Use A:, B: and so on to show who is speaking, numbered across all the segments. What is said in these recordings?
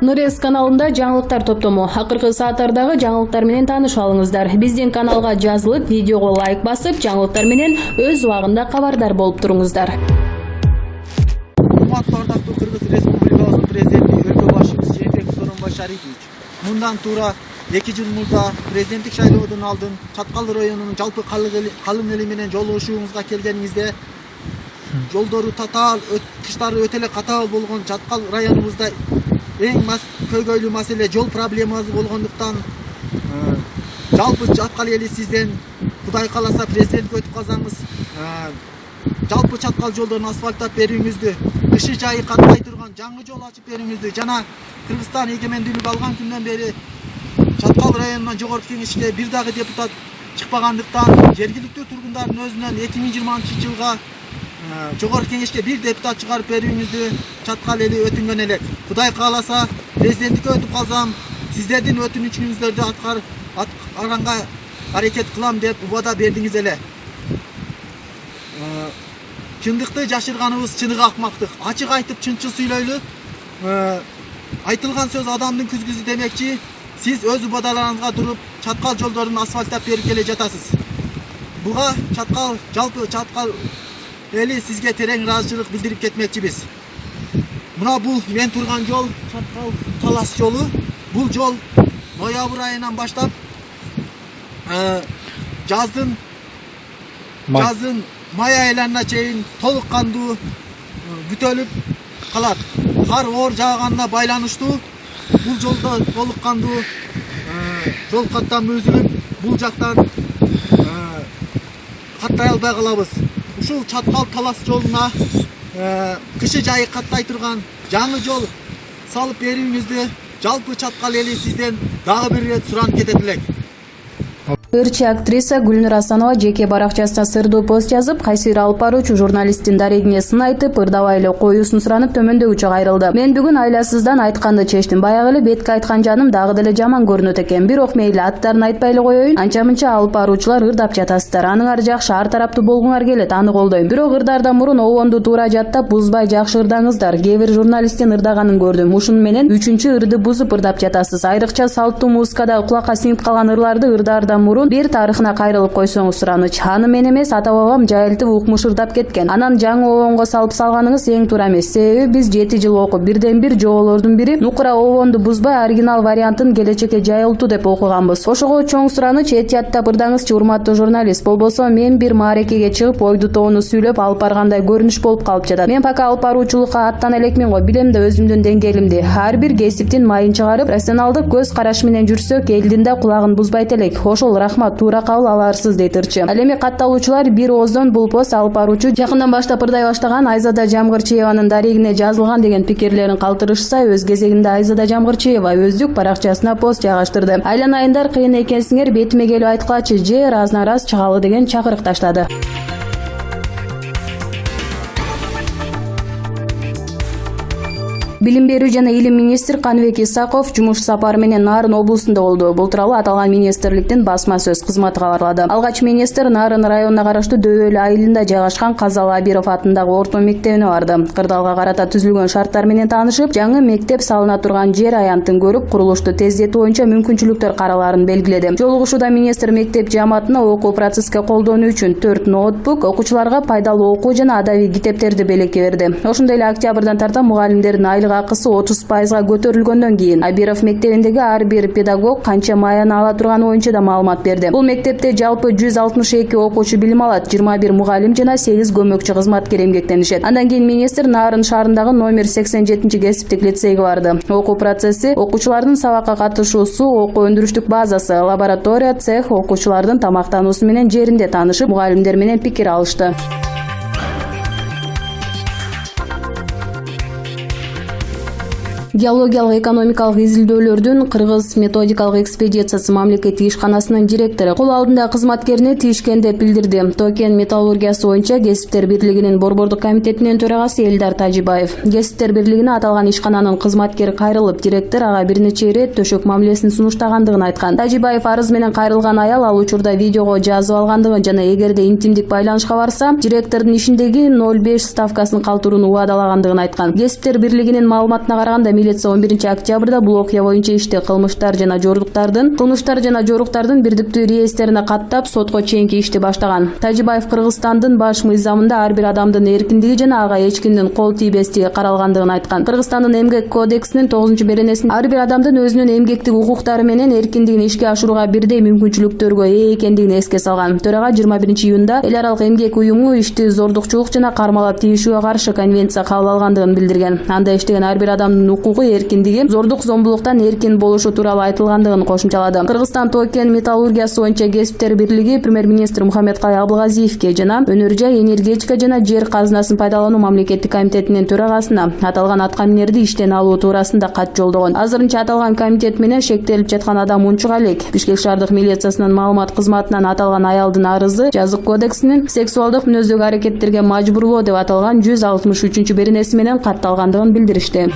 A: Нурес каналында жаңылыктар топтому. Акыркы сааттардагы жаңылыктар менен таанышып алыңыздар. Биздин каналга жазылып, видеого лайк басып, жаңылыктар менен өз убагында кабардар болуп туруңуздар.
B: Урматтуу ардактуу Кыргыз Республикасынын президенти өлкө башчыбыз Жээнбеков Сооронбай Шарипович, мындан туура 2 жыл мурда президенттик шайлоодон алдын Чаткал районунун жалпы калың эли менен жолугушууңузга келгениңизде жолдору татаал, кыштары өтө эле катаал болгон Чаткал районубузда эң көйгөйлүү маселе жол проблемасы болгондуктан жалпы Чаткал эли сизден Кудай кааласа президентке өтүп калсаңыз жалпы Чаткал жолдорун асфальттап берүүңүздү, кышы жайы каттай турган жаңы жол ачып берүүңүздү жана Кыргызстан эгемендүүлүк алган күндөн бери Чаткал районунан жогорку кеңешке бир дагы депутат чыкпагандыктан жергиликтүү тургундардын өзүнөн 2020 жылга жогорку кеңешке бир депутат чыгарып берүүңүздү Чаткал эли өтүнгөн элек. Кудай кааласа президенттикке өтүп калсам, сиздердин өтүнүчүңүздөрдү аткарганга аракет кылам деп убада бердиңиз эле. Чындыкты жашырганыбыз чыныгы акмактык. Ачык айтып чынчыл сүйлөйлү. Айтылган сөз адамдын күзгүсү демекчи. Сиз өз убадаларыңызга туруп Чаткал жолдорун асфальттап берип келе жатасыз. Буга жалпы Чаткал эли сизге терең ыраазычылык билдирип кетмекчибиз. Мына бул мен турган жол Чаткал Талас жолу. Бул жол ноябрь айынан баштап жаздын май айларына чейин толук кандуу бүтөлүп калат. Кар оор жааганына байланыштуу бул жолдо толук кандуу жол каттамы үзүлүп, бул жактан каттай албай калабыз. Ушул Чаткал Талас жолуна кышы жайы каттай турган жаңы жол салып берүүңүздү жалпы Чаткал эли сизден дагы бир ирет суранып кетет элек.
A: Ырчы актриса Гүлнур Асанова жеке баракчасына сырдуу пост жазып, кайсыр алып баруучу журналисттин дарегине сын айтып, ырдабай эле коюусун суранып төмөндөгүчө кайрылды. Мен бүгүн айласыздан айтканды чечтим. Баягы эле бетке айткан жаным дагы деле жаман көрүнөт экен. Бирок мейли аттарын айтпай эле коеюн. Анча-мынча алып баруучулар ырдап жатасыздар. Аныңар жакшы, ар тараптуу болгуңар келет, аны колдойм. Бирок ырдардан мурун обонду туура жаттап, бузбай жакшы ырдаңыздар. Кээ бир журналисттин ырдаганын көрдүм. Ушуну менен 3-ырды бузуп ырдап жатасыз. Айрыкча салттуу музыкада кулакка сиңип калган ырларды ырдардан мурун бир тарыхына кайрылып койсоңуз сураныч. Аны мен эмес, ата-бабам жайылтып укмуш ырдап кеткен. Анан жаңы обонго салып салганыңыз эң туура эмес. Себеби биз 7 жыл окуп, бирден бир жоболордун бири нукура обонду бузбай оригинал вариантын келечекке жайылтуу деп окуганбыз. Ошого чоң сураныч, этияттап ырдаңызчы урматтуу журналист. Болбосо мен бир маарекеге чыгып, ойду тоону сүйлөп алып баргандай көрүнүш болуп калып жатат. Мен пока алып баруучулукка аттана элекмин го, билем да өзүмдүн деңгээлимди. Ар бир кесиптин майын чыгарып, профессионалдык көз караш менен жүрсөк, элдин да кулагын бузбайт элек. Ошол рахмат, туура кабыл аларсыз дейт ырчы. Ал эми катталуучулар бир ооздон бул пост алып баруучу жакындан баштап ырдай баштаган Айзада Жамгырчиеванын дарегине жазылган деген пикирлерин калтырышса, өз кезегинде Айзада Жамгырчиева өздүк баракчасына пост жайгаштырды. Айланайындар, кыйын экенсиңер, бетиме келип айткылачы же разна-раз чыгалы деген чакырык таштады. Билим берүү жана илим министри Каныбек Исаков жумуш сапары менен Нарын облусунда болду. Бул тууралуу аталган министрликтин басма сөз кызматы кабарлады. Алгач министр Нарын районуна караштуу Дөөлү айылында жайгашкан Казал Абиров атындагы орто мектебине барды. Кырдаалга карата түзүлгөн шарттар менен таанышып, жаңы мектеп салына турган жер аянтын көрүп, курулушту тездетүү боюнча мүмкүнчүлүктөр караларын белгиледи. Жолугушууда министр мектеп жааматына окуу процесске колдонуу үчүн 4 ноутбук, окуучуларга пайдалуу окуу жана адабий китептерди белекке берди. Ошондой эле октябрдан тарта мугалимдердин айлык акысы 30%га көтөрүлгөндөн кийин Абиров мектебиндеги ар бир педагог канча маяны ала турганы боюнча да маалымат берди. Бул мектепте жалпы 162 окуучу билим алат, 21 мугалим жана 8 көмөкчү кызматкер эмгектенишет. Андан кийин министр Нарын шаарындагы номер 87 кесиптик лицейге барды. Окуу процесси, окуучулардын сабакка катышуусу, окуу өндүрүштүк базасы, лаборатория, цех, окуучулардын тамактануусу менен жеринде таанышып, мугалимдер менен пикир алышты. Геологиялык экономикалык изилдөөлөрдүн Кыргыз методикалык экспедициясы мамлекеттик ишканасынын директору кол алдында кызматкерине тийишкен деп билдирди. Токен металлургиясы боюнча Кесиптер бирлигинин борбордук комитетинин төрагасы Элдар Тажибаев. Кесиптер бирлигине аталган ишкананын кызматкери кайрылып, директор ага бир нече ирет төшөк мамилесин сунуштагандыгын айткан. Тажибаев арыз менен кайрылган аял ал учурда видеого жазып алгандыгын жана эгерде интимдик байланышка барса, директордун ишиндеги 0,5 ставкасын калтырууну убадалагандыгын айткан. Кесиптер бирлигинин маалыматына караганда милиция 11-октябрда бул окуя боюнча ишти кылмыштар жана жоруктардын бирдиктүү реестерине каттап сотко чейинки ишти баштаган. Тажибаев Кыргызстандын баш мыйзамында ар бир адамдын эркиндиги жана ага эч кимдин кол тийбестиги каралгандыгын айткан. Кыргызстандын эмгек кодексинин 9-беренесинде ар бир адамдын өзүнүн эмгектик укуктары менен эркиндигин ишке ашырууга бирдей мүмкүнчүлүктөргө ээ экендигин эске салган. Төрага 21-июнда эл аралык эмгек уюму ишти зордукчулук жана кармалап тийишүүгө каршы конвенция кабыл алгандыгын билдирген. Анда иштеген ар бир адамдын укугу, эркиндиги зордук зомбулуктан эркин болушу тууралуу айтылгандыгын кошумчалады. Кыргызстан Тоо-кен металлургиясы боюнча кесиптер бирлиги премьер-министр Мухаммедкалый Абылгазиевке жана Өнөр-жай, энергетика жана жер казынасын пайдалануу мамлекеттик комитетинин төрагасына аталган аткаминерди иштен алуу туурасында кат жолдогон. Азырынча аталган комитет менен шектелип жаткан адам унчуга элек. Бишкек шаардык милициясынын маалымат кызматынан аталган аялдын арызы жазык кодексинин сексуалдык мүнөздөгү аракеттерге мажбурлоо деп аталган 163-беренеси менен катталгандыгын билдиришти.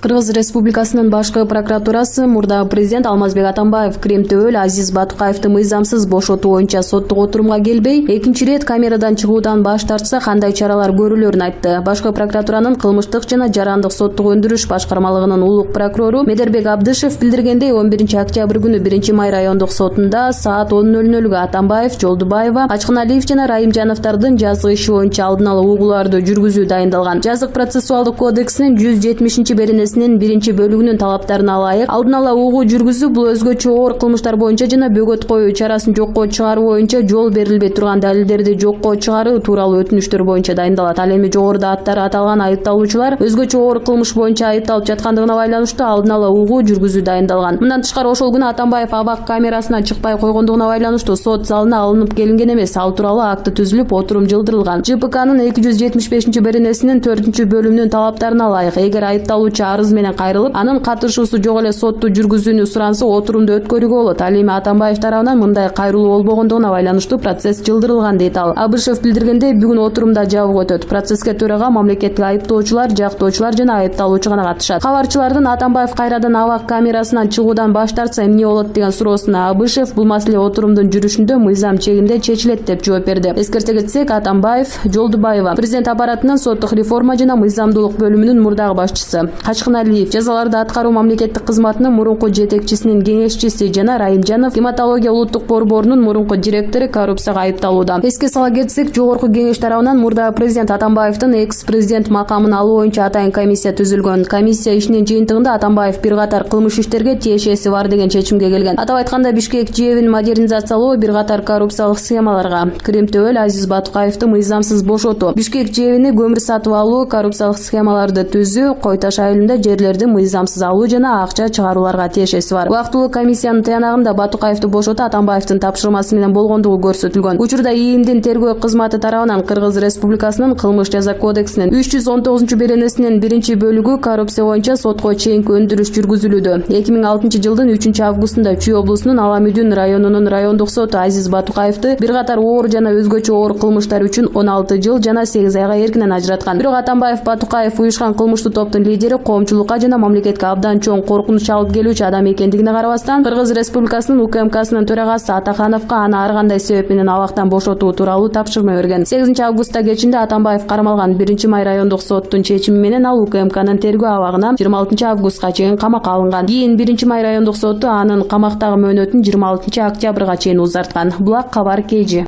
A: Кыргыз Республикасынын башкы прокуратурасы мурдагы президент Алмазбек Атамбаев Кремтөөл Азиз Батукаевди мыйзамсыз бошотуу боюнча соттук отурумга келбей, экинчи ирет камерадан чыгуудан баш тартса кандай чаралар көрүлөрүн айтты. Башкы прокуратуранын кылмыштык жана жарандык соттук өндүрүш башкармалыгынын улук прокурору Медербек Абдышев билдиргендей, 11-октябрь күнү 1-Май райондук сотунда саат 10:00 Атамбаев, Жолдубаева, Ачкыналиев жана Райымжановдордун жазык иши боюнча алдын ала угууларды жүргүзүү дайындалган. Жазык процессуалдык кодексинин 170-беренесинин 1-бөлүгүнүн талаптарына ылайык алдын ала угуу жүргүзүү бул өзгөчө оор кылмыштар боюнча жана бөгөт коюу чарасын жокко чыгаруу боюнча жол берилбей турган далилдерди жокко чыгаруу тууралуу өтүнүчтөр боюнча дайындалат. Ал эми жогоруда аттары аталган айыпталуучулар өзгөчө оор кылмыш боюнча айыпталып жаткандыгына байланыштуу алдын ала угуу жүргүзүү дайындалган. Мындан тышкары ошол күнү Атамбаев абак камерасынан чыкпай койгондугуна байланыштуу сот залына алынып келинген эмес. Ал тууралуу акты түзүлүп, отурум жылдырылган. ЖПКнын 275-беренесинин 4-бөлүмүнүн талаптарына ылайык, эгер айыпталуучу арыз менен кайрылып, анын катышуусу жок эле сотту жүргүзүүнү суранса, отурумду өткөрүүгө болот. Ал эми Атамбаев тарабынан мындай кайрылуу болбогондугуна байланыштуу процесс жылдырылган дейт ал. Абышев билдиргендей, бүгүн отурумда жабык өтөт. Процесске төрага мамлекеттик айыптоочулар, жактоочулар жана айыпталуучу гана катышат. Кабарчылардын Атамбаев кайрадан абак камерасынан чыгуудан баш тартса эмне болот деген суроосуна Абышев бул маселе отурумдун жүрүшүндө мыйзам чегинде чечилет деп жооп берди. Эскерте кетсек, Атамбаев, Жолдубаева президент аппаратынын соттук реформа жана мыйзамдуулук бөлүмүнүн мурдагы башчысы, Ачкыналиев жазаларды аткаруу мамлекеттик кызматынын мурунку жетекчисинин кеңешчиси жана Райымжанов гематология улуттук борборунун мурунку директору коррупцияга айыпталууда. Эске сала кетсек, жогорку кеңеш тарабынан мурдагы президент Атамбаевдин экс-президент макамын алуу боюнча атайын комиссия түзүлгөн. Комиссия ишинин жыйынтыгында Атамбаев бир катар кылмыш иштерге тиешеси бар деген чечимге келген. Атап айтканда, Бишкек ЖЭБин модернизациялоо, бир катар коррупциялык схемаларга, Кремтөөл Азиз Батукаевди мыйзамсыз бошотуу, Бишкек ЖЭБини көмүр сатып алуу, коррупциялык схемаларды түзүү, Кой Таш айылында жерлерди мыйзамсыз алуу жана акча чыгарууларга тиешеси бар. Убактылуу комиссиянын тыянагында Батукаевди бошотуу Атамбаевдин тапшырмасы менен болгондугу көрсөтүлгөн. Учурда ИИМдин тергөө кызматы тарабынан Кыргыз Республикасынын кылмыш жаза кодексинин 319-беренесинин 1-бөлүгү коррупция боюнча сотко чейинки өндүрүш жүргүзүлүүдө. 2006-жылдын 3-августунда Чүй облусунун Аламүдүн районунун райондук соту Азиз Батукаевди бир катар оор жана өзгөчө оор кылмыштар үчүн 16 жыл жана 8 айга эркинен ажыраткан. Бирок Атамбаев Батукаев уюшкан кылмыштуу топтун лидери, коомчулукка жана мамлекетке абдан чоң коркунуч алып келүүчү адам экендигине карабастан, Кыргыз Республикасынын УКМКсынын төрагасы Атахановго аны ар кандай себеп менен абактан бошотуу тууралуу тапшырма берген. 8-августта кечинде Атамбаев кармалган 1-Май райондук соттун чечими менен ал УКМКнын тергөө абагына 26-августка чейин камакка алынган. Кийин 1-Май райондук соту анын камактагы мөөнөтүн 26-октябрга чейин узарткан. Булак кабар KG.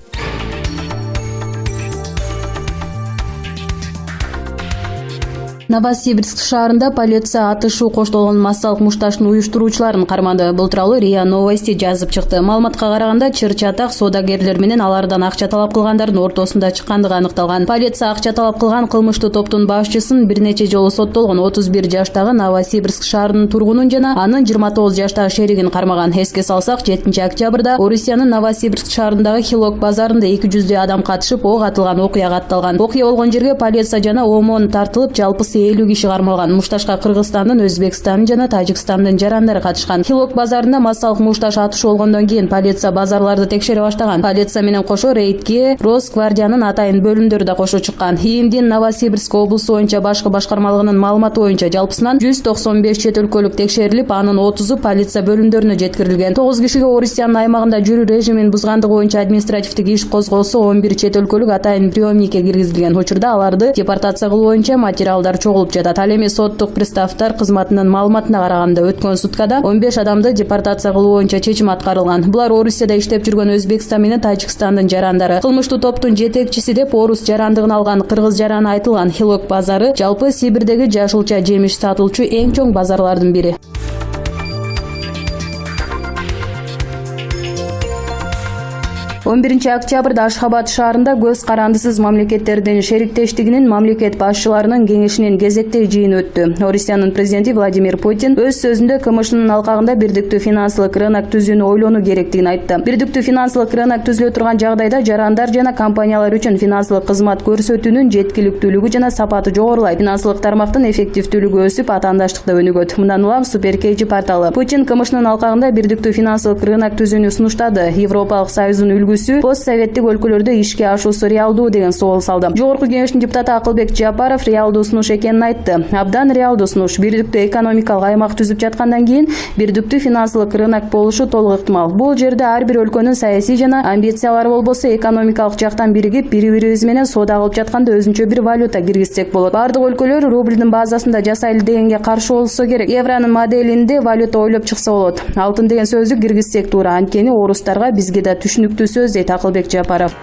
A: Новосибирск шаарында полиция атышуу коштолгон массалык мушташтын уюштуруучуларын кармады. Бул тууралуу РИА Новости жазып чыкты. Маалыматка караганда, чыр-чатак соодагерлер менен алардан акча талап кылгандардын ортосунда чыккандыгы аныкталган. Полиция акча талап кылган кылмыштуу топтун башчысын бир нече жолу соттолгон 31 жаштагы Новосибирск шаарынын тургунун жана анын 29 жаштагы шеригин кармаган. Эске салсак, 7-октябрда Орусиянын Новосибирск шаарындагы Хилок базарында 200 адам катышып ок атылган окуя катталган. Окуя болгон жерге полиция жана ОМОН тартылып, жалпы нечеси 50 киши кармалган. Мушташка Кыргызстандын, Өзбекстандын жана Тажикстандын жарандары катышкан. Хилок базарында массалык мушташ атышы болгондон кийин полиция базарларды текшере баштаган. Полиция менен кошо рейдке Росгвардиянын атайын бөлүмдөрү да кошо чыккан. ИИМдин Новосибирск облусу боюнча башкы башкармалыгынын маалыматы боюнча жалпысынан 195 чет өлкөлүк текшерилип, анын 30-у полиция бөлүмдөрүнө жеткирилген. 9 кишиге Орусиянын аймагында жүрүү режимин бузгандыгы боюнча административдик иш козголсо, 11 чет өлкөлүк атайын приемникке киргизилген. Учурда аларды депортация кылуу боюнча материалдар чогулуп жатат. Ал эми соттук приставтар кызматынын маалыматына караганда өткөн суткада 15 адамды депортация кылуу боюнча чечим аткарылган. Булар Орусияда иштеп жүргөн Өзбекстан менен Тажикстандын жарандары. Кылмыштуу топтун жетекчиси деп орус жарандыгын алган кыргыз жараны айтылган. Хилок базары жалпы Сибирдеги жашылча жемиш сатылчу эң чоң базарлардын бири. 11 октябрда Ашхабад шаарында көз карандысыз мамлекеттердин шериктештигинин мамлекет башчыларынын кеңешинин кезектеги жыйыны өттү. Орусиянын президенти Владимир Путин өз сөзүндө КМШнын алкагында бирдиктүү финансылык рынок түзүүнү ойлонуу керектигин айтты. Бирдиктүү финансылык рынок түзүлө турган жагдайда жарандар жана компаниялар үчүн финансылык кызмат көрсөтүүнүн жеткиликтүүлүгү жана сапаты жогорулайт. Финансылык тармактын эффективдүүлүгү өсүп, атаандаштык да өнүгөт. Мындан улам Суперкейчи порталы. Путин КМШнын алкагында бирдиктүү финансылык рынок түзүүнү сунуштады. Европалык Союздун постсоветтик өлкөлөрдө ишке ашуусу реалдуу деген суал салды. Жогорку кеңештин депутаты Акылбек Жапаров реалдуу сунуш экенин айтты. Абдан реалдуу сунуш. Бирдиктүү экономикалык аймак түзүп жаткандан кийин бирдиктүү финансылык рынок болушу толук ыктымал. Бул жерде ар бир өлкөнүн саясий жана амбициялары болбосо, экономикалык жактан биригип, бири-бирибиз менен соода кылып жатканда өзүнчө бир валюта киргизсек болот. Бардык өлкөлөр рубльдин базасында жасайлы дегенге каршы болсо керек. Евронун моделинде валюта ойлоп чыкса болот. Алтын деген сөздү киргизсек туура. Анткени орустарга бизге да түшүнүктүү сөз дейт Акылбек Жапаров.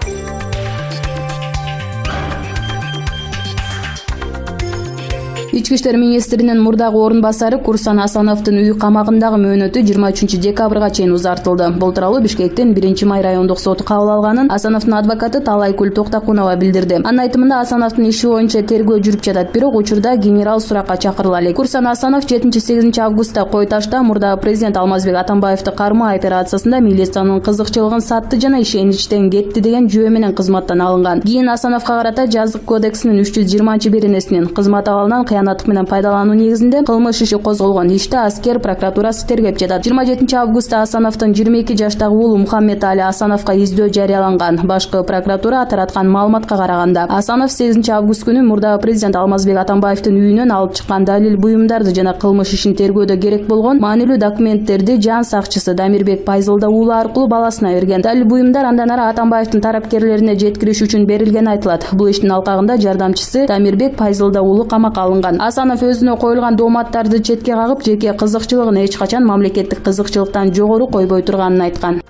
A: Ички иштер министринин мурдагы орун басары Курсан Асановдун үй камагындагы мөөнөтү 23 декабрга чейин узартылды. Бул тууралуу Бишкектин 1-май райондук соту кабыл алганын Асановдун адвокаты Талайкүл Токтакунова билдирди. Анын айтымында Асановдун иши боюнча тергөө жүрүп жатат, бирок учурда генерал суракка чакырыла элек. Курсан Асанов 7-8 августта Кой Ташта мурдагы президент Алмазбек Атамбаевди кармоо операциясында милициянын кызыкчылыгын сатты жана ишеничтен кетти деген жүйө менен кызматтан алынган. Кийин Асановго карата жазык кодексинин 320-беренесинин кызмат абалынан кыянаттык менен пайдалануу негизинде кылмыш иши козголгон. Иште аскер прокуратурасы тергеп жатат. 27 августта Асановдун 22 жаштагы уулу Мухаммед Али Асановго издөө жарыяланган. Башкы прокуратура тараткан маалыматка караганда, Асанов 8 август күнү мурдагы президент Алмазбек Атамбаевдин үйүнөн алып чыккан далил буюмдарды жана кылмыш ишин тергөөдө керек болгон маанилүү документтерди жан сакчысы Дамирбек Пайзылда уулу аркылуу баласына берген. Далил буюмдар андан ары Атамбаевдин тарапкерлерине жеткириш үчүн берилгени айтылат. Бул иштин алкагында жардамчысы Дамирбек Пайзылда уулу камакка алынган. Асанов өзүнө коюлган дооматтарды четке кагып, жеке кызыкчылыгын эч качан мамлекеттик кызыкчылыктан жогору койбой турганын айткан.